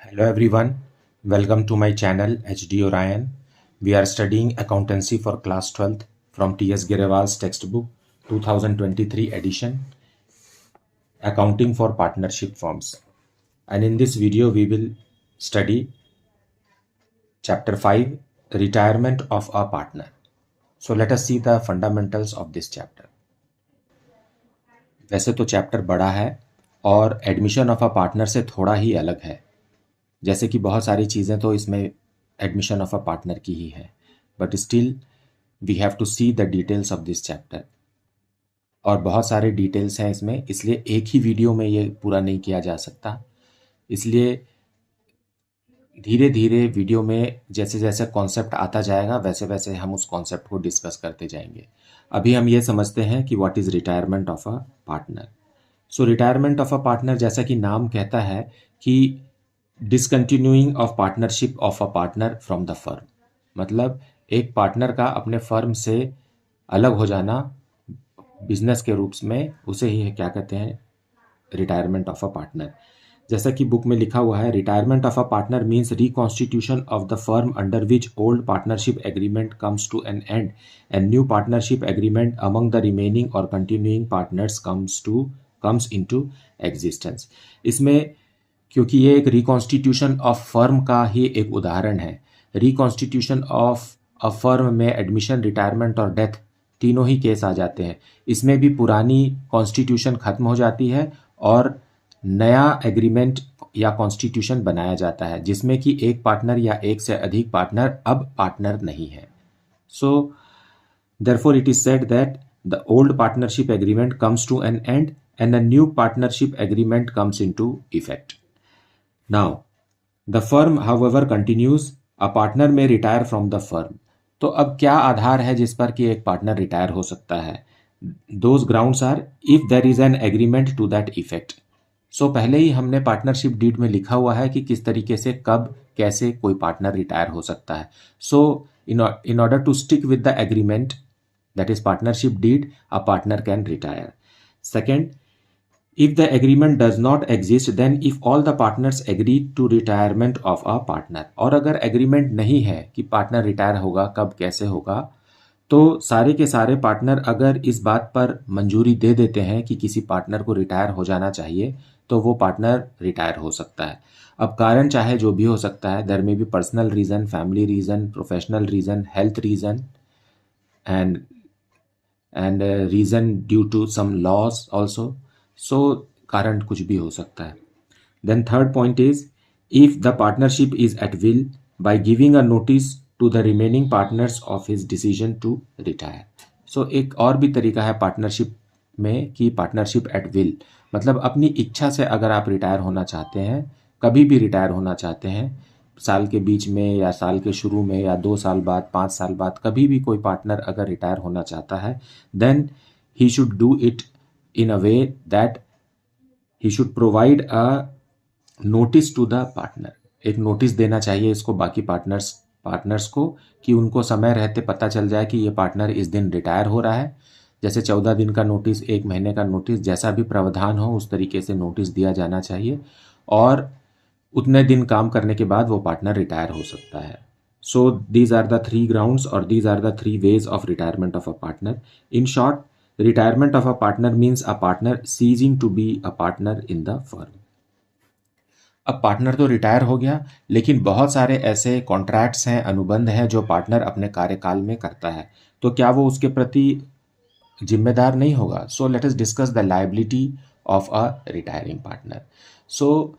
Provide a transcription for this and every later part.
Hello everyone, welcome to my channel HD Orion. We are studying accountancy for class 12th from T.S. Girewal's textbook 2023 edition, Accounting for Partnership Firms. And in this video we will study chapter 5, Retirement of a Partner. So let us see the fundamentals of this chapter. वैसे तो chapter बड़ा है और admission of a partner से थोड़ा ही अलग है, जैसे कि बहुत सारी चीज़ें तो इसमें एडमिशन ऑफ अ पार्टनर की ही है, but still we have to see the details of this chapter. और बहुत सारे डिटेल्स हैं इसमें, इसलिए एक ही वीडियो में ये पूरा नहीं किया जा सकता। इसलिए धीरे धीरे वीडियो में जैसे जैसे कॉन्सेप्ट आता जाएगा वैसे वैसे हम उस कॉन्सेप्ट को डिस्कस करते जाएंगे। अभी हम ये समझते हैं कि what is retirement of a partner. So retirement of a partner, जैसा कि नाम कहता है कि discontinuing of partnership of a partner from the firm, मतलब एक पार्टनर का अपने फर्म से अलग हो जाना बिजनेस के रूप में, उसे ही क्या कहते हैं, रिटायरमेंट ऑफ अ पार्टनर। जैसा कि बुक में लिखा हुआ है, retirement of a partner means reconstitution of the firm under which old partnership agreement comes to an end and new partnership agreement among the remaining और continuing partners comes into existence. इसमें क्योंकि ये एक reconstitution of firm का ही एक उदाहरण है, reconstitution of a firm में एडमिशन, रिटायरमेंट और डेथ तीनों ही केस आ जाते हैं। इसमें भी पुरानी कॉन्स्टिट्यूशन खत्म हो जाती है और नया एग्रीमेंट या कॉन्स्टिट्यूशन बनाया जाता है, जिसमें कि एक पार्टनर या एक से अधिक पार्टनर अब पार्टनर नहीं है। सो therefore it is said that the old partnership agreement comes to an end and a new partnership agreement comes into effect. Now the firm however continues, a partner may retire from the firm. तो अब क्या आधार है जिस पर कि एक partner retire हो सकता है? Those grounds are if there is an agreement to that effect. सो पहले ही हमने पार्टनरशिप डीड में लिखा हुआ है कि किस तरीके से कब कैसे कोई पार्टनर रिटायर हो सकता है। सो in order to stick with the agreement, that is partnership deed, a partner can retire. Second, if the agreement does not exist, then if all the partners agree to retirement of a partner, और अगर agreement नहीं है कि partner retire होगा कब कैसे होगा, तो सारे के सारे पार्टनर अगर इस बात पर मंजूरी दे देते हैं कि किसी पार्टनर को रिटायर हो जाना चाहिए, तो वो पार्टनर रिटायर हो सकता है। अब कारण चाहे जो भी हो सकता है, there may be personal reason, family reason, professional reason, health reason and reason due to some loss also. So कारण कुछ भी हो सकता है। Then third point is if the partnership is at will by giving a notice to the remaining partners of his decision to retire. So एक और भी तरीका है पार्टनरशिप में कि पार्टनरशिप एट विल, मतलब अपनी इच्छा से अगर आप रिटायर होना चाहते हैं, कभी भी रिटायर होना चाहते हैं, साल के बीच में या साल के शुरू में या 2 साल बाद, 5 साल बाद, कभी भी कोई पार्टनर अगर रिटायर होना चाहता है, then he should do it in a way that he should provide a notice to the partner. एक नोटिस देना चाहिए इसको बाकी पार्टनर्स को कि उनको समय रहते पता चल जाए कि ये पार्टनर इस दिन रिटायर हो रहा है। जैसे 14 दिन का नोटिस, 1 महीने का नोटिस, जैसा भी प्रावधान हो उस तरीके से नोटिस दिया जाना चाहिए और उतने दिन काम करने के बाद वो पार्टनर रिटायर हो सकता है। So these are the 3 grounds और these are the 3 ways of retirement of a partner. In short, retirement of a partner means a partner ceasing to be a partner in the firm. अब partner तो retire हो गया, लेकिन बहुत सारे ऐसे contracts हैं, अनुबंध हैं जो पार्टनर अपने कार्यकाल में करता है, तो क्या वो उसके प्रति जिम्मेदार नहीं होगा? सो let us discuss the liability of a retiring partner. So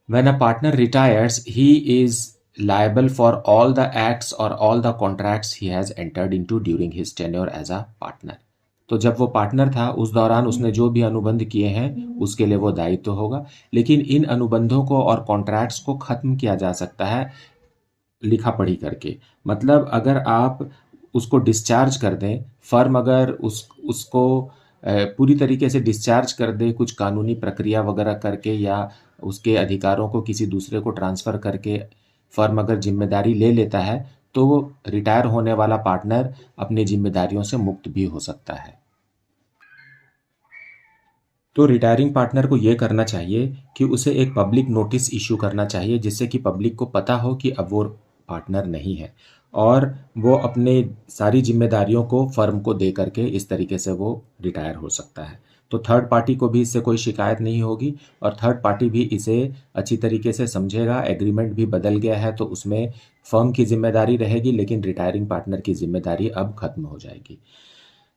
when a partner retires, he is liable for all the acts or all the contracts he has entered into during his tenure as a partner. तो जब वो partner था उस दौरान उसने जो भी अनुबंध किए हैं उसके लिए वो दायित्व तो होगा, लेकिन इन अनुबंधों को और कॉन्ट्रैक्ट्स को खत्म किया जा सकता है लिखा पढ़ी करके। मतलब अगर आप उसको डिस्चार्ज कर दें, फर्म अगर उसको पूरी तरीके से डिस्चार्ज कर दे कुछ कानूनी प्रक्रिया वगैरह करके या उसके अधिकारों को किसी दूसरे को ट्रांसफ़र करके फर्म अगर जिम्मेदारी ले लेता है, तो वो रिटायर होने वाला पार्टनर अपनी जिम्मेदारियों से मुक्त भी हो सकता है। तो रिटायरिंग पार्टनर को ये करना चाहिए कि उसे एक पब्लिक नोटिस इशू करना चाहिए, जिससे कि पब्लिक को पता हो कि अब वो पार्टनर नहीं है, और वो अपने सारी जिम्मेदारियों को फर्म को दे करके इस तरीके से वो रिटायर हो सकता है। तो थर्ड पार्टी को भी इससे कोई शिकायत नहीं होगी, और थर्ड पार्टी भी इसे अच्छी तरीके से समझेगा। एग्रीमेंट भी बदल गया है, तो उसमें फर्म की जिम्मेदारी रहेगी, लेकिन रिटायरिंग पार्टनर की जिम्मेदारी अब खत्म हो जाएगी।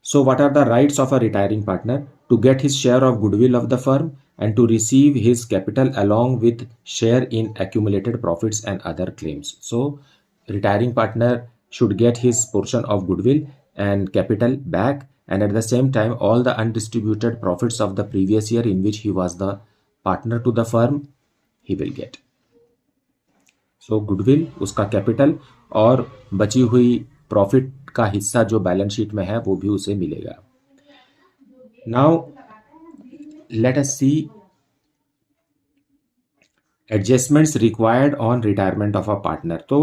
So, what are the rights of a retiring partner? To get his share of goodwill of the firm and to receive his capital along with share in accumulated profits and other claims. So, retiring partner should get his portion of goodwill and capital back, and at the same time all the undistributed profits of the previous year in which he was the partner to the firm he will get. So goodwill, उसका capital और बची हुई profit का हिस्सा जो balance sheet में है वो भी उसे मिलेगा। Now let us see adjustments required on retirement of a partner. तो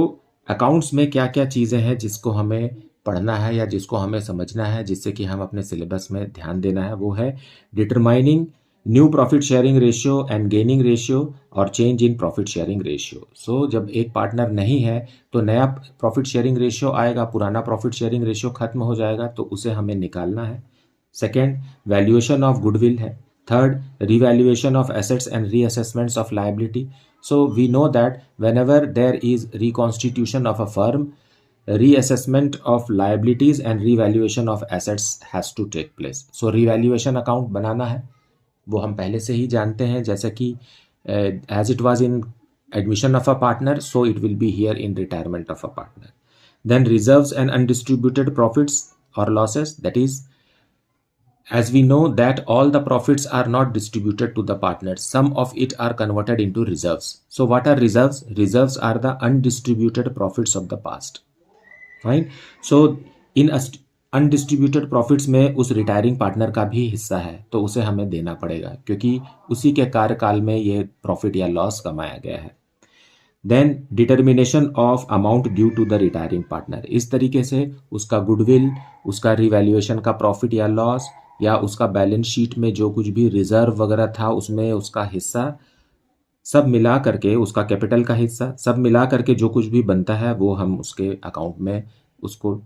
अकाउंट्स में क्या क्या चीज़ें हैं जिसको हमें पढ़ना है या जिसको हमें समझना है, जिससे कि हम अपने सिलेबस में ध्यान देना है, वो है determining new profit sharing ratio and gaining ratio और change in profit sharing ratio. So जब एक पार्टनर नहीं है तो नया प्रॉफिट शेयरिंग रेशियो आएगा, पुराना प्रॉफिट शेयरिंग रेशियो खत्म हो जाएगा, तो उसे हमें निकालना है। सेकेंड, वैल्यूएशन ऑफ गुडविल है। Third, revaluation of assets and reassessments of liability. So we know that whenever there is reconstitution of a firm, reassessment of liabilities and revaluation of assets has to take place. So revaluation account बनाना है, वो हम पहले से ही जानते हैं, जैसे कि as it was in admission of a partner, so it will be here in retirement of a partner. Then reserves and undistributed profits or losses, that is, as we know that all the profits are not distributed to the partners, some of it are converted into reserves. So what are reserves? Reserves are the undistributed profits of the past. Fine. So in undistributed profits में उस retiring partner का भी हिस्सा है, तो उसे हमें देना पड़ेगा, क्योंकि उसी के कार्यकाल में ये प्रॉफिट या लॉस कमाया गया है। Then determination of amount due to the retiring partner, इस तरीके से उसका गुडविल, उसका रिवैल्यूएशन का प्रॉफिट या लॉस, या उसका बैलेंस शीट में जो कुछ भी रिजर्व वगैरह था उसमें उसका हिस्सा, सब मिला करके उसका कैपिटल का हिस्सा, सब मिला करके जो कुछ भी बनता है वो हम उसके अकाउंट में उसको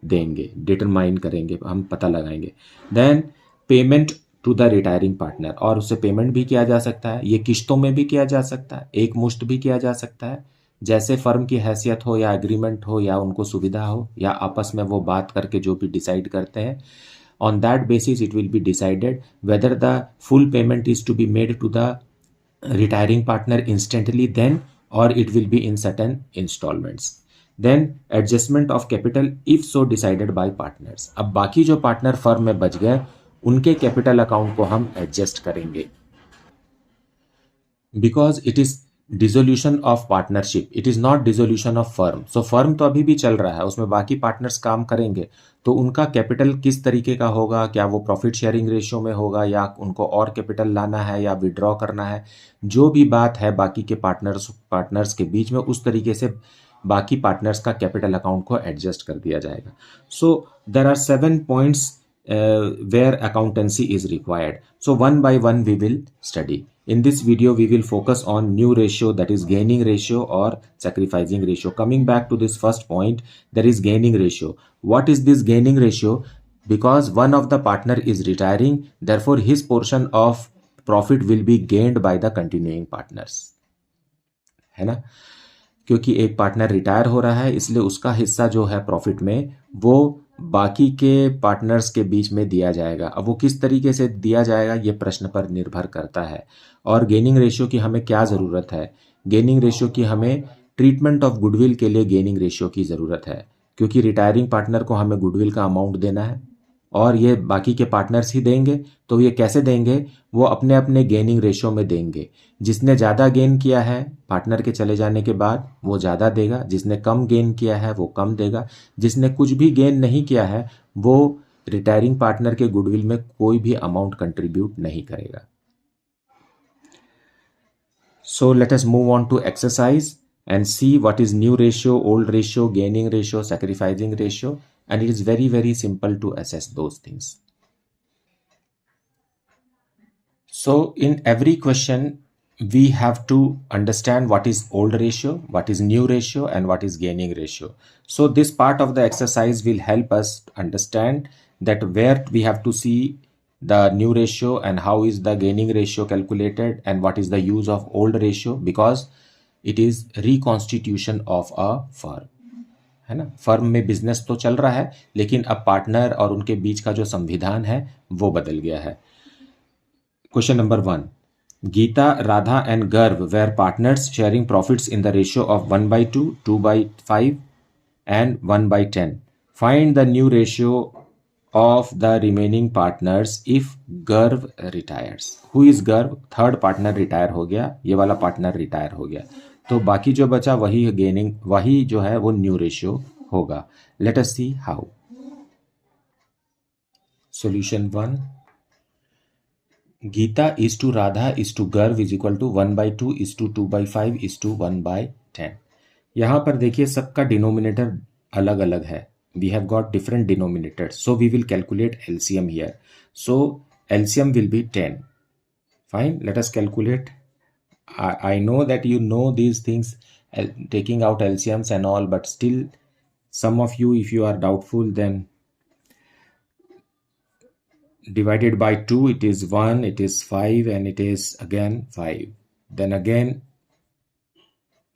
देंगे, डिटरमाइन करेंगे, हम पता लगाएंगे। Then payment to the retiring partner, और उससे पेमेंट भी किया जा सकता है, ये किश्तों में भी किया जा सकता है, एक मुश्त भी किया जा सकता है, जैसे फर्म की हैसियत हो या एग्रीमेंट हो या उनको सुविधा हो या आपस में वो बात करके जो भी डिसाइड करते हैं। On that basis, it will be decided whether the full payment is to be made to the retiring partner instantly then, or it will be in certain installments. Then adjustment of capital if so decided by partners. अब बाकी जो partner firm में बच गए उनके capital account को हम adjust करेंगे, because it is dissolution of partnership, it is not dissolution of firm. So firm तो अभी भी चल रहा है, उसमें बाकी पार्टनर्स काम करेंगे, तो उनका कैपिटल किस तरीके का होगा, क्या वो प्रॉफिट शेयरिंग रेशियो में होगा या उनको और कैपिटल लाना है या विड्रॉ करना है, जो भी बात है बाकी के पार्टनर्स के बीच में, उस तरीके से बाकी पार्टनर्स का कैपिटल अकाउंट को एडजस्ट कर दिया जाएगा। So there are 7 points where accountancy is required. So one by one we will study. In this video we will focus on new ratio, that is gaining ratio or sacrificing ratio. Coming back to this first point, there is gaining ratio. What is this gaining ratio? Because one of the partner is retiring, therefore his portion of profit will be gained by the continuing partners, है ना, क्योंकि एक partner retire हो रहा है, इसलिए उसका हिस्सा जो है प्रॉफिट में वो बाकी के पार्टनर्स के बीच में दिया जाएगा। अब वो किस तरीके से दिया जाएगा ये प्रश्न पर निर्भर करता है। और गेनिंग रेशियो की हमें क्या ज़रूरत है? गेनिंग रेशियो की हमें ट्रीटमेंट ऑफ गुडविल के लिए गेनिंग रेशियो की ज़रूरत है, क्योंकि रिटायरिंग पार्टनर को हमें गुडविल का अमाउंट देना है और ये बाकी के पार्टनर्स ही देंगे। तो ये कैसे देंगे? वो अपने अपने गेनिंग रेशियो में देंगे। जिसने ज़्यादा गेन किया है पार्टनर के चले जाने के बाद वो ज़्यादा देगा, जिसने कम गेन किया है वो कम देगा, जिसने कुछ भी गेन नहीं किया है वो रिटायरिंग पार्टनर के गुडविल में कोई भी अमाउंट कंट्रीब्यूट नहीं करेगा। So let us move on to exercise and see what is new ratio, old ratio, gaining ratio, sacrificing ratio, and it is very simple to assess those things. So in every question we have to understand what is old ratio, what is new ratio, and what is gaining ratio. So this part of the exercise will help us understand that where we have to see the new ratio and how is the gaining ratio calculated and what is the use of old ratio, because it is reconstitution of a firm, है ना। Firm में business तो चल रहा है, लेकिन अब partner और उनके बीच का जो संविधान है वो बदल गया है। Question number 1, Geeta, Radha and Garv were partners sharing profits in the ratio of 1/2, 2/5 and 1/10. Find the new ratio of the remaining partners if Garv retires. Who is Garv? Third partner retire हो गया, ये वाला partner retire हो गया, तो बाकी जो बचा वही गेनिंग, वही जो है वो न्यू रेशियो होगा। Late us see how. Solution 1, Geeta is to Radha is to Garv is equal to 1/2 is to 2/5 is to 1/10। यहाँ पर देखिए सबका डिनोमिनेटर अलग अलग है, we have got different denominators, so we will calculate LCM here. So LCM will be 10. Fine, let us calculate. I know that you know these things, taking out LCMs and all, but still some of you, if you are doubtful, then divided by 2 it is 1, it is 5, and it is again 5. Then again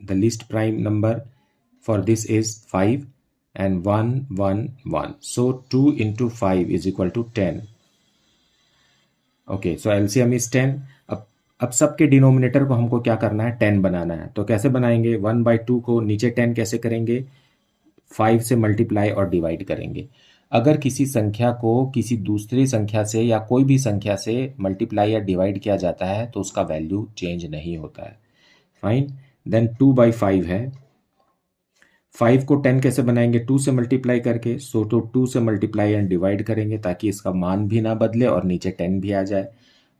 the least prime number for this is 5 and 1 1 1, so 2 into 5 is equal to 10. Okay, so LCM is 10. अब सबके denominator को हमको क्या करना है, 10 बनाना है। तो कैसे बनाएंगे, 1/2 को नीचे 10 कैसे करेंगे, 5 से मल्टीप्लाई और डिवाइड करेंगे। अगर किसी संख्या को किसी दूसरी संख्या से या कोई भी संख्या से मल्टीप्लाई या डिवाइड किया जाता है तो उसका वैल्यू चेंज नहीं होता है। फाइन, देन 2/5 है, 5 को 10 कैसे बनाएंगे, 2 से मल्टीप्लाई करके, सो तो 2 से मल्टीप्लाई एंड डिवाइड करेंगे ताकि इसका मान भी ना बदले और नीचे 10 भी आ जाए।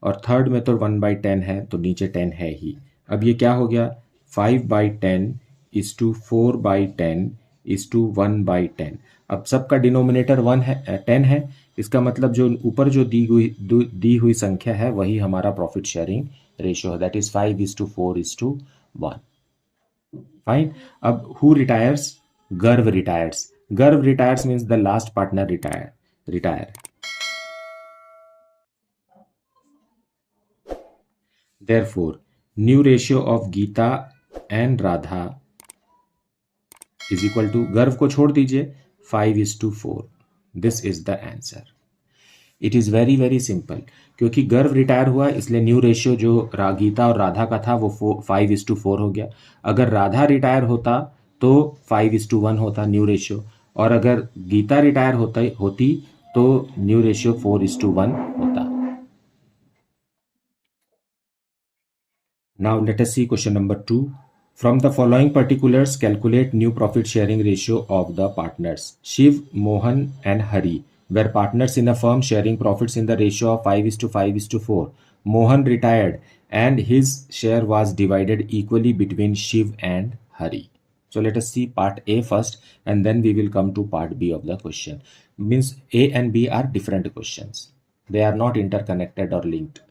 और थर्ड में तो 1/10 है तो नीचे 10 है ही। अब ये क्या हो गया, 5/10 इज टू 4/10 इज टू 1/10। अब सबका डिनोमिनेटर 1 है, 10 है, इसका मतलब जो ऊपर जो दी हुई संख्या है वही हमारा प्रॉफिट शेयरिंग रेशियो है, दैट इज 5:4:1। फाइन, अब हु रिटायर्स, गर्व रिटायर्स। गर्व retires means the last partner retire. Therefore, new ratio of Geeta and Radha is equal to, गर्व को छोड़ दीजिए, 5:4। This is the answer. It is very very simple. क्योंकि गर्व retire हुआ इसलिए न्यू रेशियो जो गीता और राधा का था वो 5:4 हो गया। अगर राधा रिटायर होता तो 5:1 होता न्यू रेशियो, और अगर गीता रिटायर होती तो न्यू रेशियो 4:1 होता। Now let us see question number 2. From the following particulars, calculate new profit sharing ratio of the partners. Shiv, Mohan and Hari were partners in a firm sharing profits in the ratio of 5:5:4. Mohan retired and his share was divided equally between Shiv and Hari. So let us see part A first and then we will come to part B of the question. Means A and B are different questions. They are not interconnected or linked.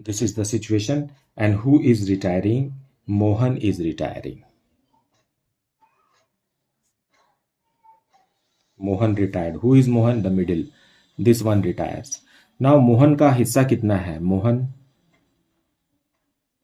This is the situation, and who is retiring? Mohan is retiring. Mohan retired. Who is Mohan? The middle. This one retires. Now Mohan का हिस्सा कितना है?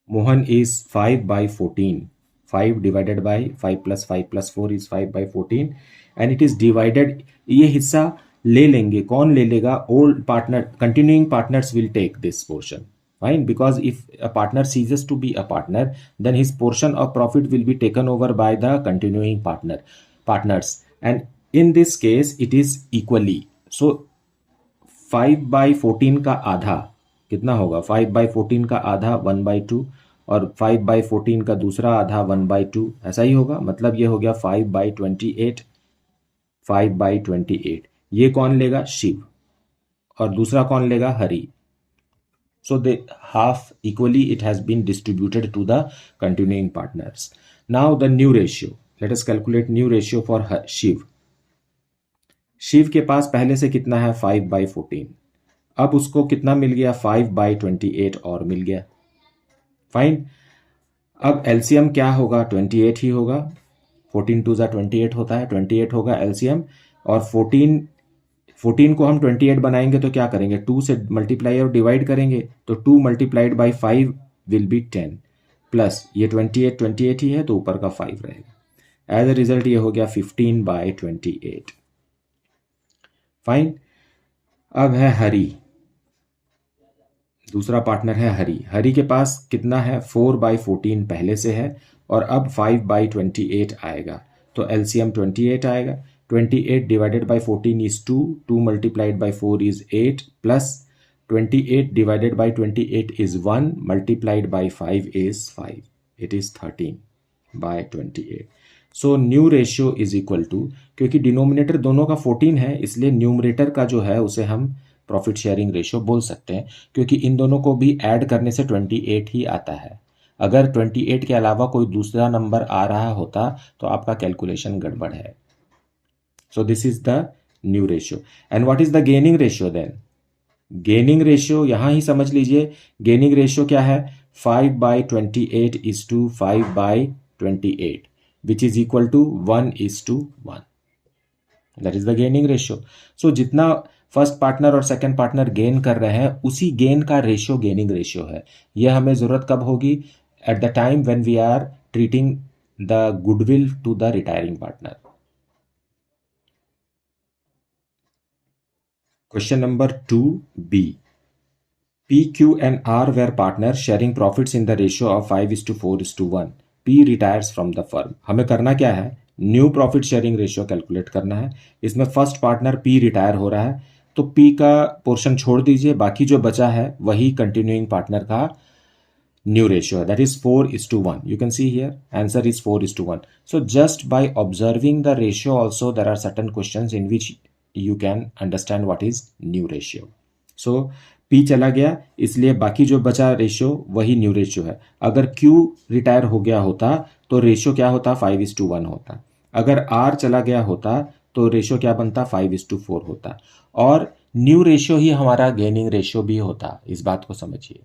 Mohan is 5/14. 5 divided by 5 plus 5 plus 4 is 5/14 and it is divided. ये हिस्सा ले लेंगे, कौन ले लेगा? Old partner, continuing partners will take this portion. Fine, because if a partner ceases to be a partner, then his portion of profit will be taken over by the continuing partners, and in this case it is equally. So 5/14 का आधा कितना होगा? 5/14 का आधा 1/2 और 5/14 का दूसरा आधा 1/2, ऐसा ही होगा। मतलब ये हो गया 5/28। 5/28 ये कौन लेगा? शिव। और दूसरा कौन लेगा? Hari. So the half equally it has been distributed to the continuing partners. Now the new ratio. Let us calculate new ratio for Shiv. Shiv के पास पहले से कितना है 5/14. अब उसको कितना मिल गया 5/28 और मिल गया. फाइन. अब एलसीएम क्या होगा 28 ही होगा. 14 2 28 होता है. 28 होगा एलसीएम. और 14 को हम 28 बनाएंगे तो क्या करेंगे 2 से मल्टीप्लाई और डिवाइड करेंगे. तो 2 multiplied by 5 will be 10 plus ये 28 ही है तो ऊपर का 5 रहेगा. एज अ रिजल्ट ये हो गया 15/28. फाइन. अब है हरी. दूसरा पार्टनर है हरी. हरी के पास कितना है 4/14 पहले से है और अब 5/28 आएगा. तो एलसीएम 28 आएगा. 28 divided by 14 is 2. 2 multiplied by 4 is 8 plus 28 divided by 28 is 1 multiplied by 5 is 5. It is 13/28. So new ratio is equal to, क्योंकि डिनोमिनेटर दोनों का 14 है इसलिए न्यूमरेटर का जो है उसे हम प्रॉफिट शेयरिंग रेशियो बोल सकते हैं, क्योंकि इन दोनों को भी ऐड करने से 28 ही आता है. अगर 28 के अलावा कोई दूसरा नंबर आ रहा होता तो आपका कैलकुलेशन गड़बड़ है. So this is the new ratio. And what is the gaining ratio then? Gaining ratio यहां ही समझ लीजिए. गेनिंग रेशियो क्या है 5/28 is to 5/28 which is equal to 1:1. That is the gaining ratio. So जितना फर्स्ट पार्टनर और second partner gain कर रहे हैं उसी गेन का रेशियो गेनिंग रेशियो है. यह हमें जरूरत कब होगी? At the time when we are treating the goodwill to the retiring partner. Question number 2B. P, Q and R were partners sharing profits in the ratio of 5:4:1. P retires from the firm. हमें करना क्या है? New profit sharing ratio calculate करना है. इसमें first partner P retire हो रहा है तो P का पोर्शन छोड़ दीजिए, बाकी जो बचा है वही कंटिन्यूइंग पार्टनर का न्यू रेशियो है. That is 4:1. You can see here answer is 4:1. So just by observing the ratio also there are certain questions in which you can understand what is new ratio. सो P चला गया इसलिए बाकी जो बचा ratio वही new ratio है. अगर Q रिटायर हो गया होता तो रेशियो क्या होता 5:1 होता. अगर R चला गया होता तो रेशियो क्या बनता 5:4 होता. और न्यू रेशियो ही हमारा गेनिंग रेशियो भी होता. इस बात को समझिए.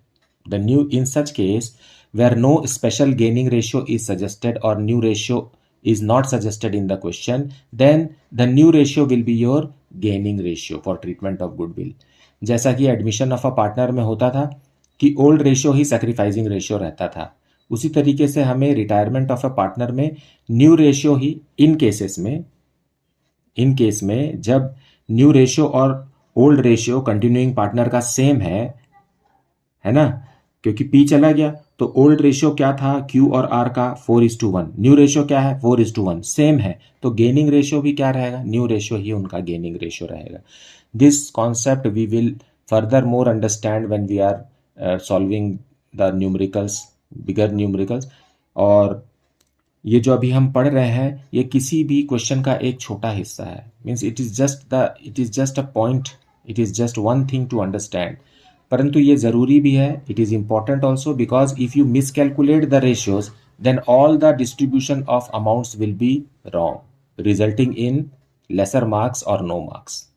The new in such case where no special gaining ratio is suggested और new ratio is not suggested in the question, then the new ratio will be your gaining ratio for treatment of goodwill. जैसा कि admission of a partner में होता था कि old ratio ही sacrificing ratio रहता था, उसी तरीके से हमें रिटायरमेंट ऑफ अ पार्टनर में new ratio he in case में जब न्यू रेशियो और ओल्ड रेशियो कंटिन्यूइंग पार्टनर का सेम है ना, क्योंकि P चला गया तो ओल्ड रेशियो क्या था Q और R का 4:1. न्यू रेशियो क्या है 4:1 सेम है तो गेनिंग रेशियो भी क्या रहेगा न्यू रेशियो ही उनका गेनिंग रेशियो रहेगा. This concept we will further more understand when we are solving the numericals, bigger numericals. और ये जो अभी हम पढ़ रहे हैं ये किसी भी क्वेश्चन का एक छोटा हिस्सा है. Means it is just a point, it is just one thing to understand. परंतु ये जरूरी भी है. It is important also because if you miscalculate the ratios then all the distribution of amounts will be wrong resulting in lesser marks और no marks.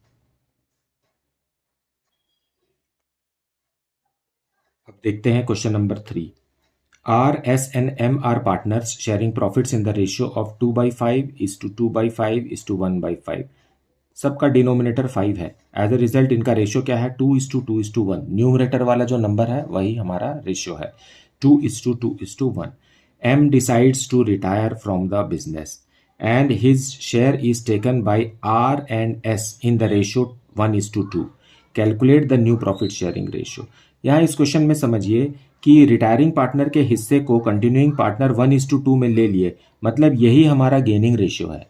अब देखते हैं question number 3. R, S and M are partners sharing profits in the ratio of 2/5:2/5:1/5. सबका denominator 5 है. As a result इनका ratio क्या है 2:2:1. Numerator वाला जो नंबर है वही हमारा रेशियो है 2:2:1. M decides to retire from the business and his share is taken by R and S in the ratio 1:2. Calculate the new profit sharing ratio. यहाँ इस क्वेश्चन में समझिए कि रिटायरिंग पार्टनर के हिस्से को कंटिन्यूइंग पार्टनर 1:2 में ले लिए, मतलब यही हमारा गेनिंग रेशियो है.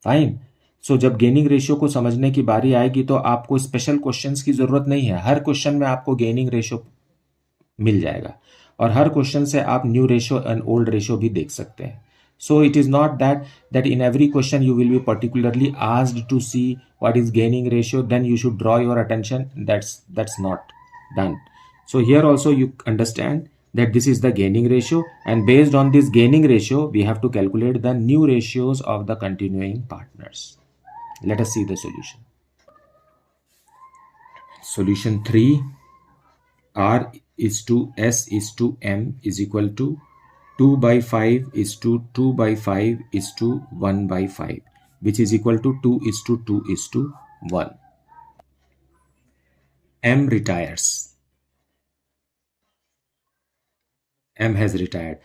फाइन. सो जब गेनिंग रेशियो को समझने की बारी आएगी तो आपको स्पेशल क्वेश्चंस की जरूरत नहीं है. हर क्वेश्चन में आपको गेनिंग रेशियो मिल जाएगा और हर क्वेश्चन से आप new ratio and old ratio भी देख सकते हैं. So it is not that in every question you will be particularly asked to see what is gaining ratio, then you should draw your attention. That's not done. So here also you understand that this is the gaining ratio, and based on this gaining ratio we have to calculate the new ratios of the continuing partners. Let us see the solution. Solution 3, R is to S is to M is equal to 2 by 5 is to 2 by 5 is to 1 by 5, which is equal to 2 is to 2 is to 1. M retires. M has retired.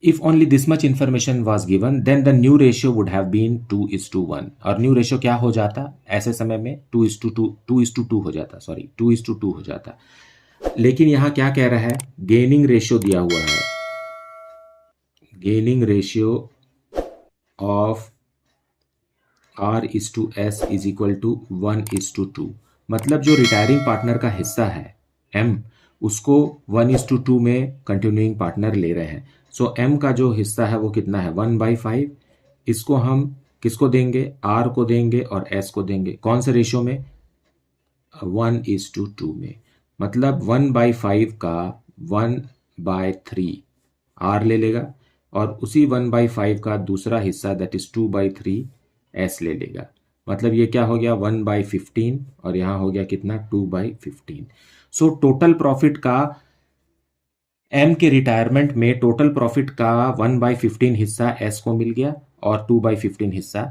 If only this much information was given, then the new ratio would have been 2:1. और new ratio क्या हो जाता ऐसे समय में? 2:2 हो जाता, sorry 2:2 हो जाता. लेकिन यहाँ क्या कह रहा है? गेनिंग रेशियो दिया हुआ है. Gaining ratio of R:S is equal to 1:2. मतलब जो रिटायरिंग पार्टनर का हिस्सा है M, उसको 1:2 में कंटिन्यूइंग पार्टनर ले रहे हैं. सो M का जो हिस्सा है वो कितना है? 1/5. इसको हम किसको देंगे? R को देंगे और S को देंगे. कौन से रेशियो में? 1:2 में. मतलब 1/5 का 1/3 R ले लेगा और उसी 1/5 का दूसरा हिस्सा दैट इज 2/3 S ले लेगा. मतलब ये क्या हो गया? 1/15 और यहाँ हो गया कितना? 2/15. सो टोटल प्रॉफिट का M के रिटायरमेंट में टोटल प्रॉफिट का 1/15 हिस्सा S को मिल गया और 2/15 हिस्सा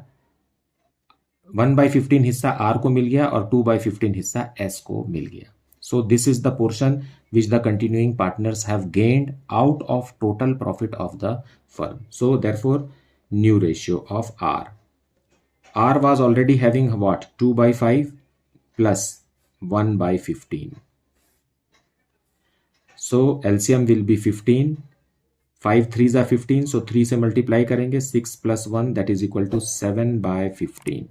1/15 हिस्सा R को मिल गया और 2/15 हिस्सा S को मिल गया. So this is the portion which the continuing partners have gained out of total profit of the firm. So therefore new ratio of R. R was already having what? 2/5 plus 1/15. So LCM will be 15. 5 3s are 15. So 3 से multiply करेंगे. 6 plus 1 that is equal to 7/15.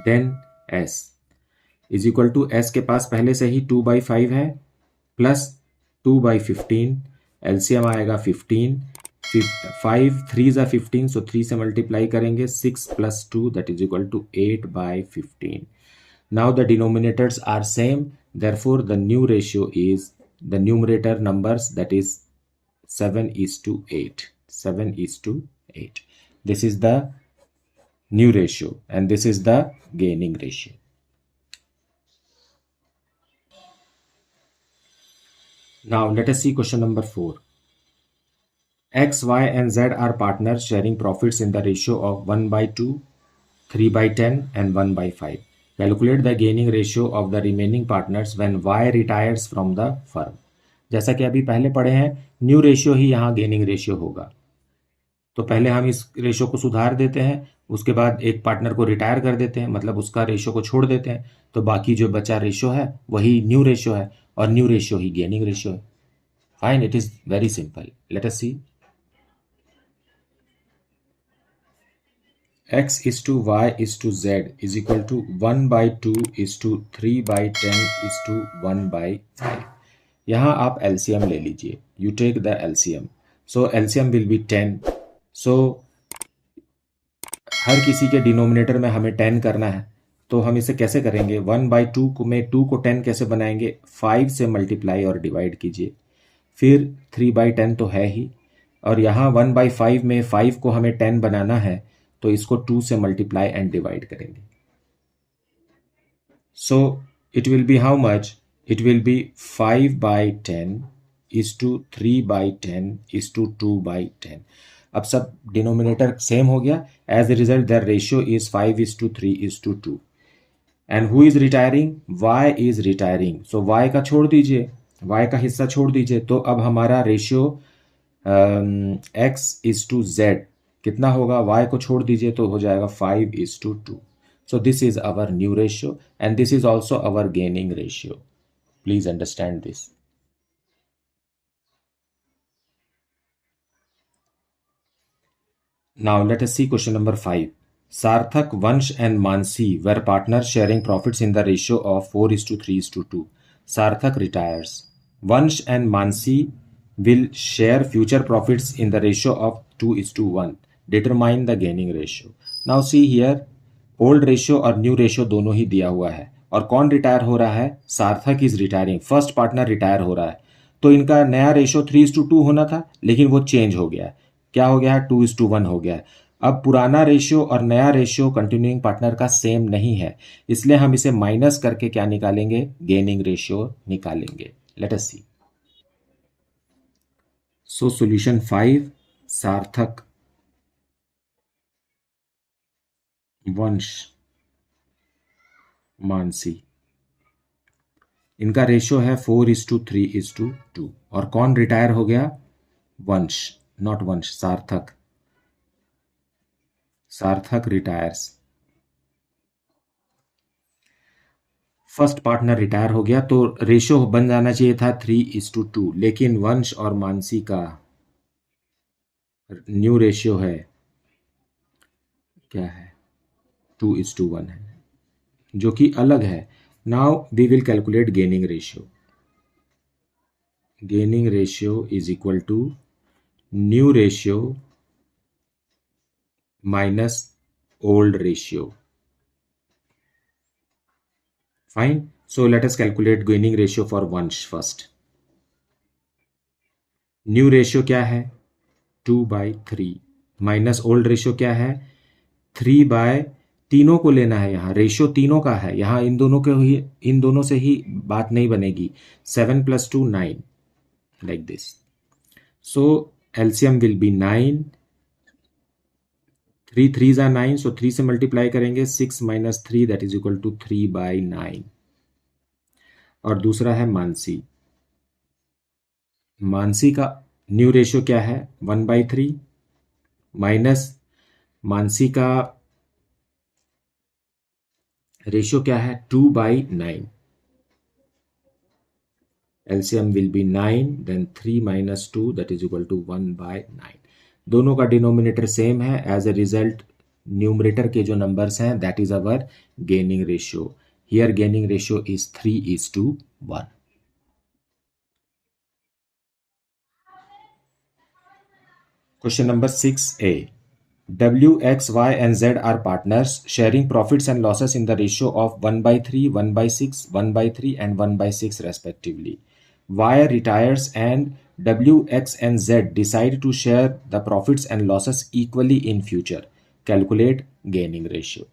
Then S is equal to S के पास पहले से ही 2/5 है plus 2/15. LCM आएगा 15. 5 3s are 15. सो 3 से multiply करेंगे. 6 plus 2 that is equal to 8/15. Now the denominators are same, therefore the new ratio is the numerator numbers that is 7:8. 7:8. This is the new ratio and this is the gaining ratio. Now let us see question number 4. X, Y and Z are partners sharing profits in the ratio of 1/2, 3/10 and 1/5. Calculate the gaining ratio of the remaining partners when Y retires from the firm. जैसा कि अभी पहले पढ़े हैं, new ratio ही यहाँ gaining ratio होगा. तो पहले हम इस रेशियो को सुधार देते हैं, उसके बाद एक पार्टनर को रिटायर कर देते हैं, मतलब उसका रेशियो को छोड़ देते हैं, तो बाकी जो बचा रेशियो है वही न्यू रेशियो है और न्यू रेशियो ही गेनिंग रेशियो है. Fine, it is very simple. Let us see. X is to Y is to Z is equal to 1/2 is to 3/10 is to 1/5. यहाँ आप LCM ले लीजिए. You take the LCM. So LCM will be 10. So हर किसी के denominator में हमें 10 करना है, तो हम इसे कैसे करेंगे? 1/2 को में 2 को 10 कैसे बनाएंगे? 5 से मल्टीप्लाई और डिवाइड कीजिए. फिर 3/10 तो है ही, और यहाँ 1/5 में 5 को हमें 10 बनाना है, तो इसको 2 से मल्टीप्लाई एंड डिवाइड करेंगे. So it will be how much? It will be 5/10 is to 3/10 is to 2/10. अब सब डिनोमिनेटर सेम हो गया. As a result there ratio is 5:3:2. And who is retiring? Y is retiring. So Y का छोड़ दीजिए, Y का हिस्सा छोड़ दीजिए, तो अब हमारा ratio X is to Z कितना होगा? Y को छोड़ दीजिए तो हो जाएगा 5:2. So this is our new ratio and this is also our gaining ratio. Please understand this. Now let us see question number 5. Sarthak, Vansh and Mansi were partners sharing profits in the ratio of 4:3:2. Sarthak retires. Vansh and Mansi will share future profits in the ratio of 2:1. Determine the gaining ratio. Now see here, old ratio और new ratio दोनों ही दिया हुआ है. और कौन retire हो रहा है? सार्थक is retiring, first partner retire हो रहा है। तो इनका नया रेशो 3:2 होना था, लेकिन वो चेंज हो गया है। क्या हो गया है? 2:1 हो गया है। अब पुराना रेशियो और नया रेशियो कंटिन्यूइंग पार्टनर का सेम नहीं है, इसलिए हम इसे माइनस करके क्या निकालेंगे? गेनिंग रेशियो निकालेंगे। लेट अस सी। सो सॉल्यूशन 5, सार्थक, वंश, मानसी, इनका रेशियो है 4:3:2। और कौन रिटायर हो गया? वंश, नॉट वंश, सार्थक। सार्थक रिटायर्स, फर्स्ट पार्टनर रिटायर हो गया, तो रेशियो बन जाना चाहिए था 3:2, लेकिन वंश और मानसी का न्यू रेशियो है, क्या है? 2:1 है, जो कि अलग है। Now we will calculate gaining ratio. Gaining ratio is equal to new ratio minus old ratio. Fine. So let us calculate gaining ratio for Vansh first. New ratio क्या है? 2/3 माइनस ओल्ड रेशियो क्या है? 3/, तीनों को लेना है, यहाँ ratio तीनों का है, यहाँ इन दोनों से ही बात नहीं बनेगी। 7 + 2 9, like this. So LCM will be 9, 3 3s are 9, so 3 से मल्टीप्लाई करेंगे, 6 - 3 that is equal to 3/9। और दूसरा है मानसी, मानसी का न्यू रेशियो क्या है? 1/3 माइनस मानसी का रेशियो क्या है? 2/9। LCM will be 9, then 3 - 2 that is equal to 1/9। दोनों का डिनोमिनेटर सेम है, एज ए रिजल्ट न्यूमरेटर के जो नंबर्स हैं that is our gaining ratio. Here gaining ratio is 3:1। Question number 6A. W, X, Y, and Z are partners sharing profits and losses in the ratio of 1/3, 1/6, 1/3, and 1/6 respectively. Y retires and W, X, and Z decide to share the profits and losses equally in future. Calculate gaining ratio.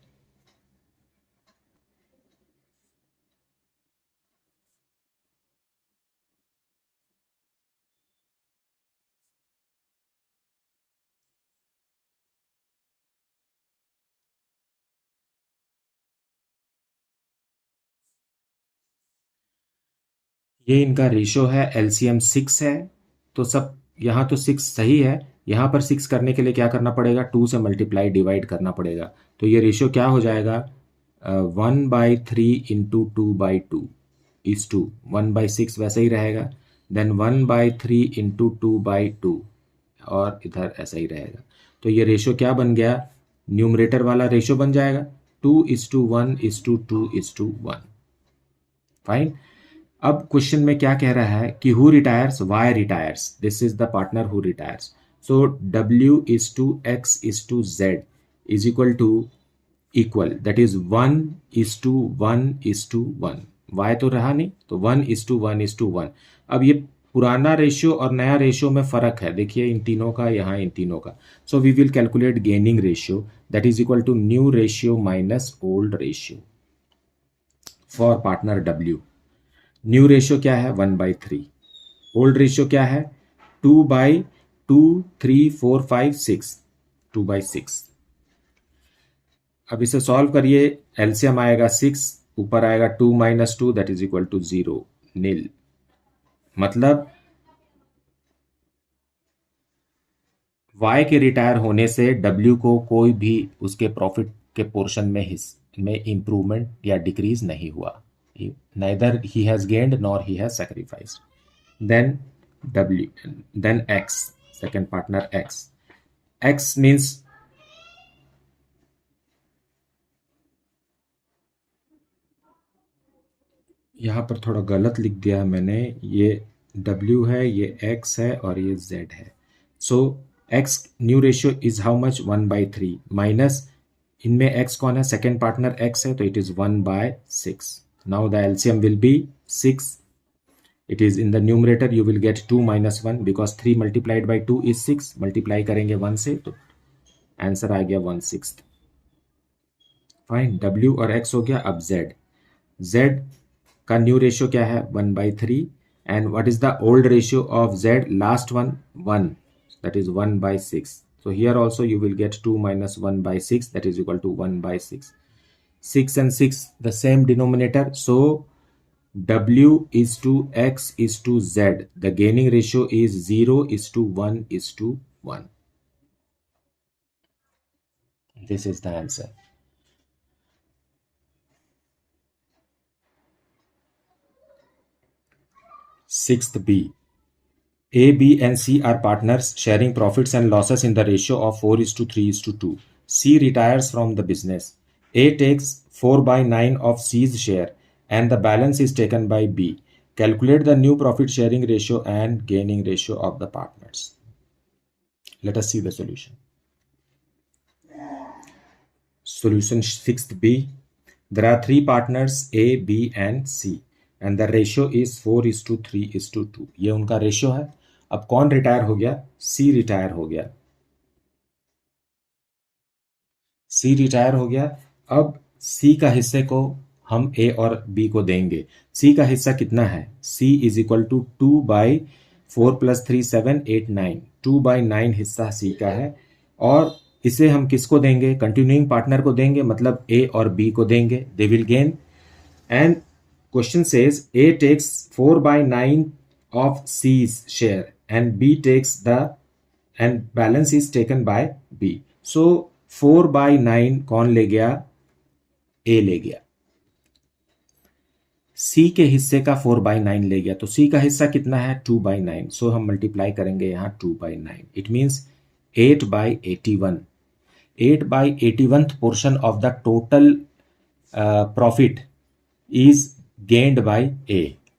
ये इनका ratio है, LCM 6 है, तो सब यहाँ तो 6 सही है, यहाँ पर 6 करने के लिए क्या करना पड़ेगा? 2 से मल्टीप्लाई डिवाइड करना पड़ेगा। तो ये रेशियो क्या हो जाएगा? 1/3 इंटू 2/2 इज टू 1/6 वैसे ही रहेगा, देन 1/3 इंटू 2/2 और इधर ऐसा ही रहेगा। तो ये रेशियो क्या बन गया? न्यूमरेटर वाला रेशियो बन जाएगा 2:1:2:1। फाइन। अब क्वेश्चन में क्या कह रहा है कि who retires? Y retires, this is the partner who retires. So W:X:Z is equal to equal, that is 1:1:1। Y तो रहा नहीं, तो 1:1:1। अब ये पुराना रेशियो और नया रेशियो में फर्क है, देखिए इन तीनों का, यहाँ इन तीनों का। So we will calculate gaining ratio, that is equal to new ratio minus old ratio for partner W। New ratio क्या है? 1/3। ओल्ड रेशियो क्या है? 2/2 3 4 5 6, 2/6। अब इसे सॉल्व करिए, एलसीएम आएगा 6, ऊपर आएगा 2 - 2 दैट इज इक्वल टू 0, नील। मतलब वाई के रिटायर होने से डब्ल्यू को कोई भी उसके प्रॉफिट के पोर्शन में इंप्रूवमेंट या डिक्रीज नहीं हुआ। neither he has gained nor he has sacrificed. Then X, second partner X. X means यहाँ पर थोड़ा गलत लिख दिया है मैंने, ये W है, ये X है और ये Z है। सो X new ratio is how much? 1/3 minus, इनमें X कौन है? सेकेंड पार्टनर X है, तो it is 1/6। Now the LCM will be 6. It is in the numerator, you will get 2 minus 1 because 3 multiplied by 2 is 6. Multiply करेंगे 1 से तो answer आ गया 1/6. Fine, W और X हो गया. अब Z का न्यू रेशियो क्या है? 1/3. And what is the old ratio of Z? Last one 1, that is 1/6. So here also you will get 2 minus 1/6, that is equal to 1/6. 6 and 6 the same denominator, so W is to X is to Z. The gaining ratio is 0:1:1. This is the answer. Sixth B. A, B and C are partners sharing profits and losses in the ratio of 4:3:2. C retires from the business. A takes 4/9 of C's share and the balance is taken by B. Calculate the new profit sharing ratio and gaining ratio of the partners. Let us see the solution. Solution 6th B. There are 3 partners A, B and C and the ratio is 4:3:2. ये उनका ratio है. अब कौन retire हो गया? C retire हो गया. C retire हो गया. अब C का हिस्से को हम A और B को देंगे. C का हिस्सा कितना है? C is equal to 2/4 + 3 7 8 9. 2/9 हिस्सा C का है और इसे हम किसको देंगे? कंटिन्यूइंग पार्टनर को देंगे, मतलब A और B को देंगे. They will gain. And question says A takes 4/9 of C's share and B takes and balance is taken by B. So 4/9 कौन ले गया? A ले गया. C के हिस्से का 4/9 ले गया. तो C का हिस्सा कितना है? 2/9. सो हम मल्टीप्लाई करेंगे यहां 2/9. It means 8/81. 8/81th portion of the total profit is gained by A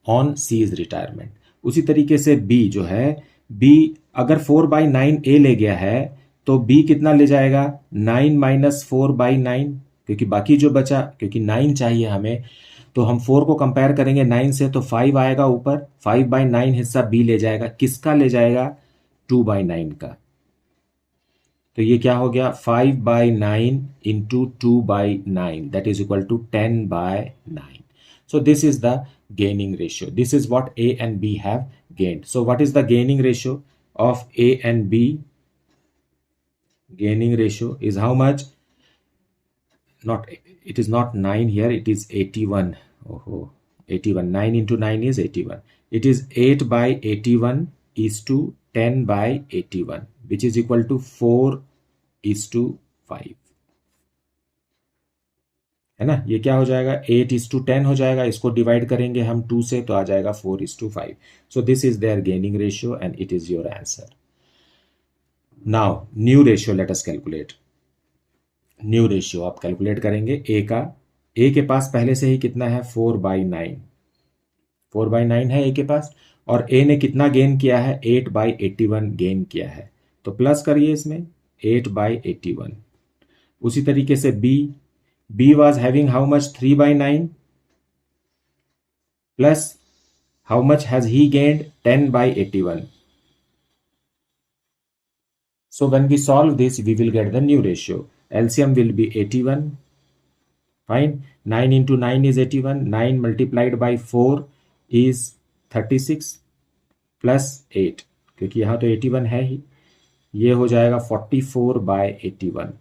on C's retirement. उसी तरीके से B जो है, B अगर 4/9 A ले गया है तो B कितना ले जाएगा? 9 - 4/9, क्योंकि बाकी जो बचा, क्योंकि 9 चाहिए हमें, तो हम 4 को कंपेयर करेंगे 9 से तो 5 आएगा ऊपर. 5/9 हिस्सा B ले जाएगा. किसका ले जाएगा? 2/9 का. तो ये क्या हो गया? 5/9 into 2/9, that is equal to 10/9. So this is the gaining ratio. This is what A and B have gained. So what is the gaining ratio of A and B? Gaining ratio is how much? It is not 9 here, it is 81. 81. 9 into 9 is 81. It is 8/81 is to 10/81, which is equal to 4:5. है ना? ये क्या हो जाएगा? 8:10 हो जाएगा. इसको divide करेंगे हम 2 से तो आ जाएगा 4:5. So this is their gaining ratio and it is your answer. Now new ratio let us calculate. New ratio आप कैलकुलेट करेंगे ए का. ए के पास पहले से ही कितना है? 4/9. 4/9 है ए के पास और ए ने कितना गेन किया है? 8/81 गेन किया है. तो प्लस करिए इसमें 8/81. उसी तरीके से B was having how much? 3/9 plus how much has he gained? 10/81. So when we solve this, we will get the new ratio. LCM will be 81. Fine. 9 into 9 is 81. 9 multiplied by 4 is 36 plus 8. क्योंकि यहाँ तो 81 है ही. ये हो जाएगा 44/81.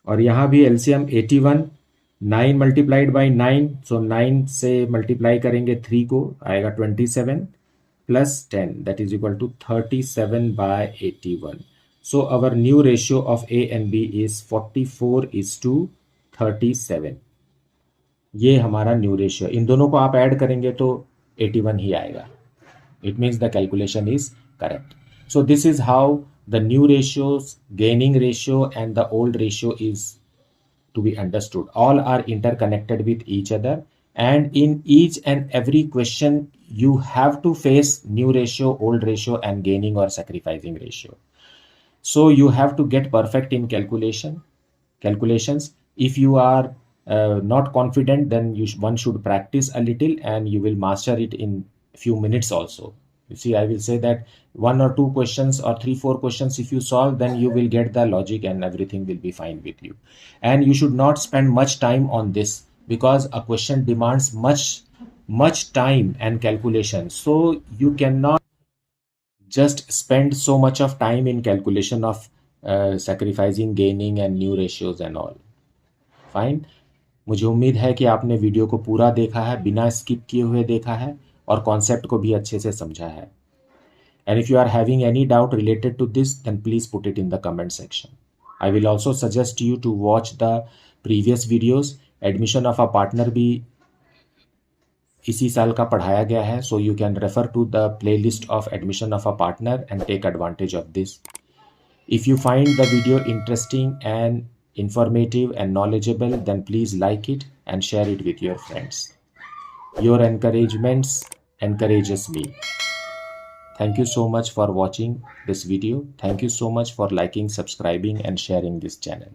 और यहाँ भी LCM 81. 9 multiplied by 9, so 9 से मल्टीप्लाई करेंगे 3 को, आएगा 27 plus 10, that is equal to 37/81. So our new ratio of A and B is 44:37. ये हमारा न्यू रेशियो. इन दोनों को आप ऐड करेंगे तो 81 ही आएगा. It means the calculation is correct. So this is how the new ratios, gaining ratio and the old ratio is to be understood. All are interconnected with each other, and in each and every question you have to face new ratio, old ratio and gaining or sacrificing ratio. So you have to get perfect in calculations. If you are not confident, then one should practice a little and you will master it in few minutes also. You see, I will say that 1 or 2 questions or 3 4 questions if you solve, then you will get the logic and everything will be fine with you. And you should not spend much time on this, because a question demands much time and calculation. So you cannot just spend so much of time in calculation of sacrificing gaining and new ratios and all. Fine. मुझे उम्मीद है कि आपने video को पूरा देखा है, बिना स्किप किए हुए देखा है और कॉन्सेप्ट को भी अच्छे से समझा है. And if you are having any doubt related to this, then please put it in the comment section. I will also suggest you to watch the previous videos. Admission of a partner भी इसी साल का पढ़ाया गया है, so you can refer to the playlist of admission of a partner and take advantage of this. If you find the video interesting and informative and knowledgeable, then please like it and share it with your friends. Your encouragements encourages me. Thank you so much for watching this video. Thank you so much for liking, subscribing and sharing this channel.